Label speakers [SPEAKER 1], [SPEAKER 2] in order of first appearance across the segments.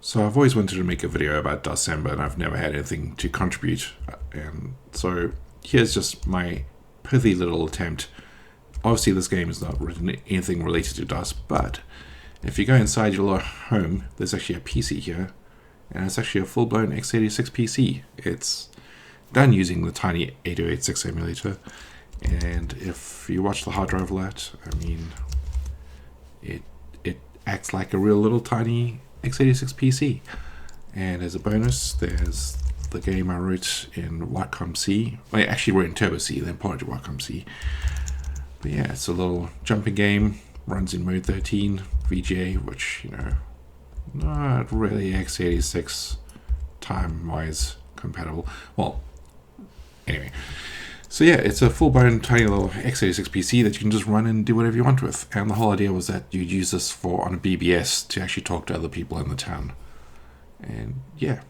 [SPEAKER 1] So I've always wanted to make a video about December and I've never had anything to contribute. And so here's just my pithy little attempt. Obviously this game is not written anything related to DOS, but if you go inside your home, there's actually a PC here. And it's actually a full-blown x86 PC. It's done using the tiny 8086 emulator. And if you watch the hard drive alert, I mean, it acts like a real little tiny x86 PC. And as a bonus, there's the game I wrote in Wacom C. I actually wrote in Turbo C, then ported to Wacom C. But yeah, it's a little jumping game, runs in mode 13, VGA, which, you know, not really x86 time-wise compatible. Well, anyway. So yeah, it's a full-blown tiny little x86 PC that you can just run and do whatever you want with. And the whole idea was that you'd use this on a BBS to actually talk to other people in the town. And yeah,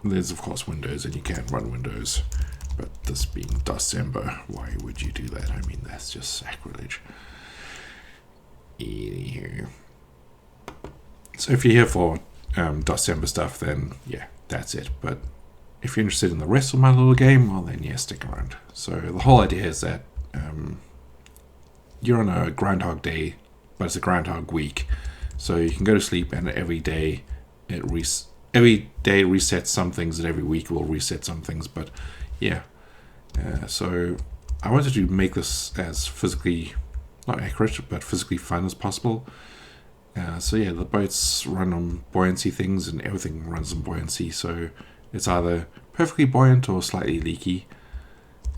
[SPEAKER 1] there's of course Windows, and you can run Windows. But this being December, why would you do that? I mean, that's just sacrilege. Anywho. So if you're here for December stuff, then yeah, that's it. But if you're interested in the rest of my little game, well then yeah, stick around. So the whole idea is that you're on a Groundhog Day, but it's a Groundhog Week. So you can go to sleep, and every day resets some things, and every week will reset some things. But yeah, so I wanted to make this as physically, not accurate, but physically fun as possible. So yeah, the boats run on buoyancy things, and everything runs on buoyancy. So it's either perfectly buoyant or slightly leaky.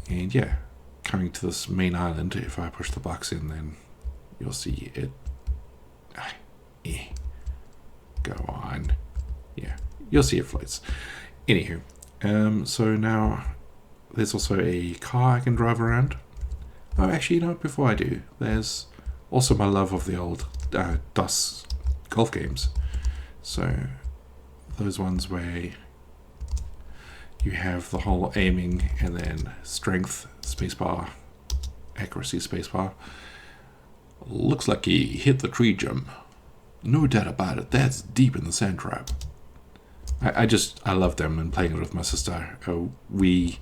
[SPEAKER 1] And yeah, coming to this main island, if I push the box in, then you'll see it. Go on. Yeah, you'll see it floats. Anywho, so now there's also a car I can drive around. Oh, actually, no, before I do, there's also my love of the old DOS golf games. So those ones where you have the whole aiming and then strength spacebar, accuracy spacebar. Looks like he hit the tree, Jim. No doubt about it, that's deep in the sand trap. I love them, and playing it with my sister. We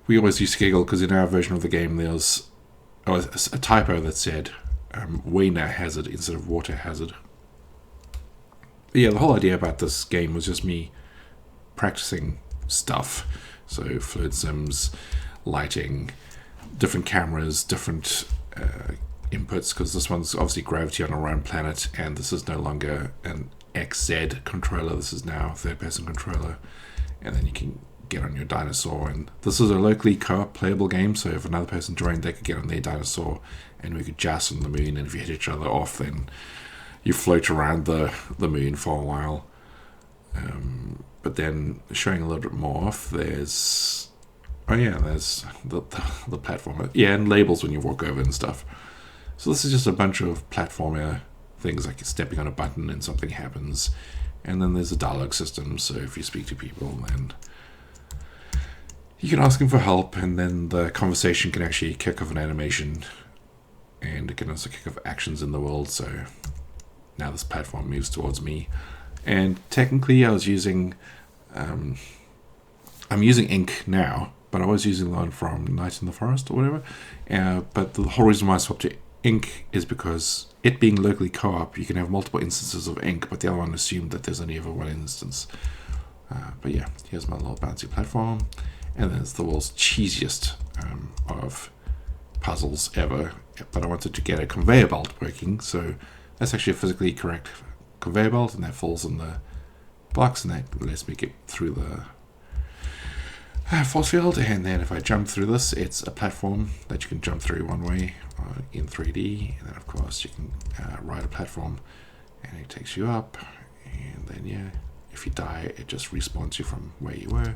[SPEAKER 1] always used to giggle because in our version of the game there's a typo that said Wayne hazard instead of water hazard. But yeah, the whole idea about this game was just me practicing stuff. So fluid sims, lighting, different cameras, different inputs, because this one's obviously gravity on a round planet, and this is no longer an XZ controller, this is now a third-person controller. And then you can get on your dinosaur, and this is a locally co-op playable game, so if another person joined, they could get on their dinosaur and we could joust on the moon, and if you hit each other off, then you float around the moon for a while. But then showing a little bit more off, there's the platformer. Yeah, and labels when you walk over and stuff. So this is just a bunch of platformer things, like stepping on a button and something happens. And then there's a dialogue system, so if you speak to people, then you can ask them for help, and then the conversation can actually kick off an animation, and it can also kick off actions in the world. So now this platform moves towards me. And technically I was using I'm using ink now, but I was using the one from Night in the Forest or whatever. But the whole reason why I swapped to ink is because it being locally co-op, you can have multiple instances of ink, but the other one assumed that there's only ever one instance. But yeah, here's my little bouncy platform, and then it's the world's cheesiest of puzzles ever. But I wanted to get a conveyor belt working, so that's actually a physically correct conveyor belt, and that falls in the box, and that lets me get through the force field. And then if I jump through this, it's a platform that you can jump through one way in 3D, and then of course you can ride a platform, and it takes you up, and then yeah, if you die, it just respawns you from where you were.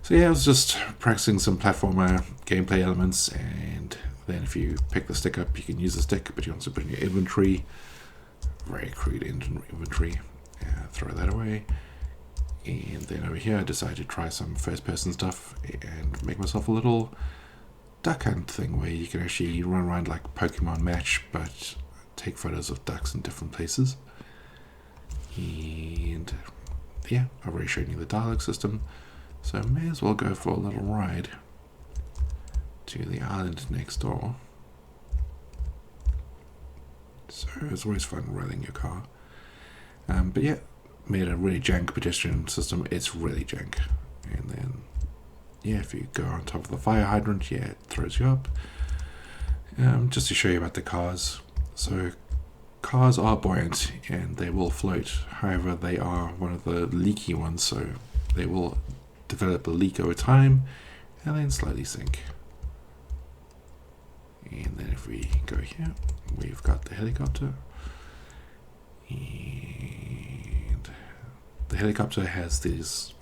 [SPEAKER 1] So yeah, I was just practicing some platformer gameplay elements, and then if you pick the stick up, you can use the stick, but you also put in your inventory. Very crude inventory. Throw that away. And then over here I decided to try some first-person stuff and make myself a little duck hunt thing where you can actually run around like Pokemon Match, but take photos of ducks in different places. And yeah, I've already shown you the dialogue system, so I may as well go for a little ride to the island next door. So it's always fun riding your car. But yeah, made a really jank pedestrian system. It's really jank. And then, yeah, if you go on top of the fire hydrant, yeah, it throws you up. Just to show you about the cars. So cars are buoyant and they will float. However, they are one of the leaky ones, so they will develop a leak over time and then slightly sink. And then if we go here, we've got the helicopter. And the helicopter has these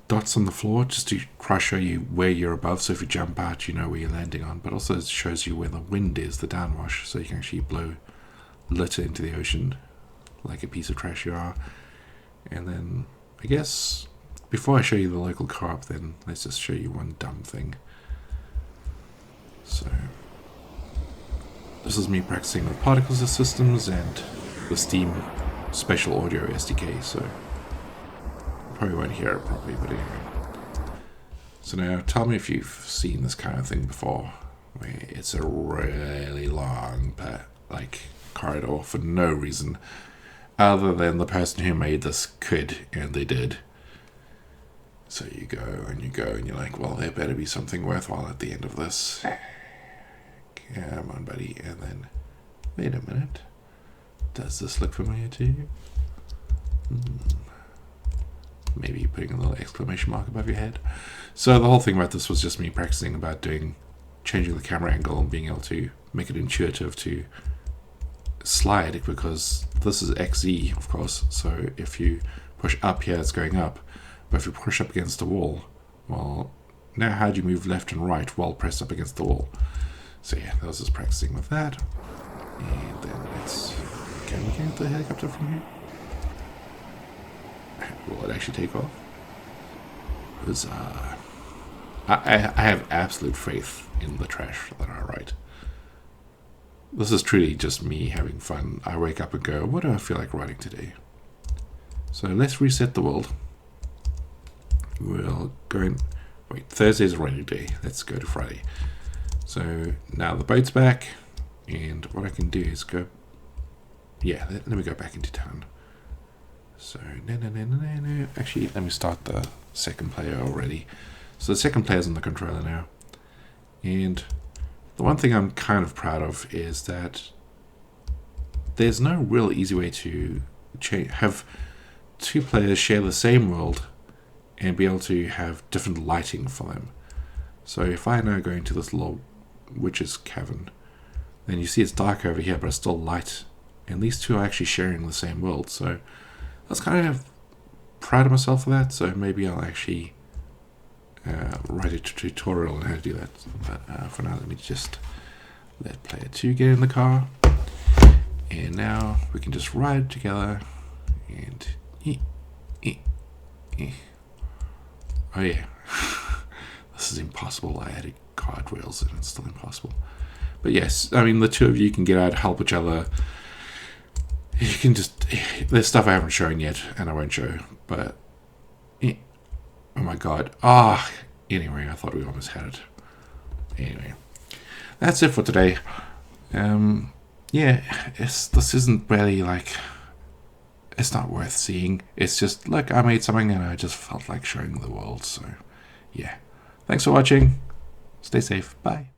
[SPEAKER 1] dots on the floor just to try to show you where you're above. So if you jump out, you know where you're landing on. But also it shows you where the wind is, the downwash, so you can actually blow litter into the ocean like a piece of trash you are. And then I guess before I show you the local co-op, then let's just show you one dumb thing. So this is me practicing with particle systems and the Steam Spatial Audio SDK, so you probably won't hear it properly, but anyway. So now tell me if you've seen this kind of thing before, where it's a really long corridor for no reason other than the person who made this could, and they did. So you go and you're like, well, there better be something worthwhile at the end of this. Come on, buddy. And then, wait a minute. Does this look familiar to you? Maybe putting a little exclamation mark above your head. So the whole thing about this was just me practicing about changing the camera angle and being able to make it intuitive to slide, because this is XZ, of course. So if you push up here, it's going up. But if you push up against the wall, well, now how do you move left and right while pressed up against the wall? So yeah, I was just practicing with that. And then can we get the helicopter from here? Will it actually take off? Huzzah. I have absolute faith in the trash that I write. This is truly just me having fun. I wake up and go, what do I feel like writing today? So let's reset the world. We'll go in. Wait, Thursday's a rainy day. Let's go to Friday. So now the boat's back, and what I can do is go. Yeah, let me go back into town. So no. Actually, let me start the second player already. So the second player's on the controller now, and the one thing I'm kind of proud of is that there's no real easy way to have two players share the same world and be able to have different lighting for them. So if I now go into this little witch's cavern, then you see it's dark over here, but it's still light. And these two are actually sharing the same world. So I was kind of proud of myself for that. So maybe I'll actually write a tutorial on how to do that. But for now, let me just let player 2 get in the car. And now we can just ride together. And oh yeah. This is impossible. I added guardrails and it's still impossible. But yes, I mean, the two of you can get out, help each other. You can just... There's stuff I haven't shown yet, and I won't show. But... Oh my god. Anyway, I thought we almost had it. Anyway. That's it for today. Yeah, this isn't really like... It's not worth seeing. It's just, look, I made something and I just felt like showing the world. So, yeah. Thanks for watching. Stay safe. Bye.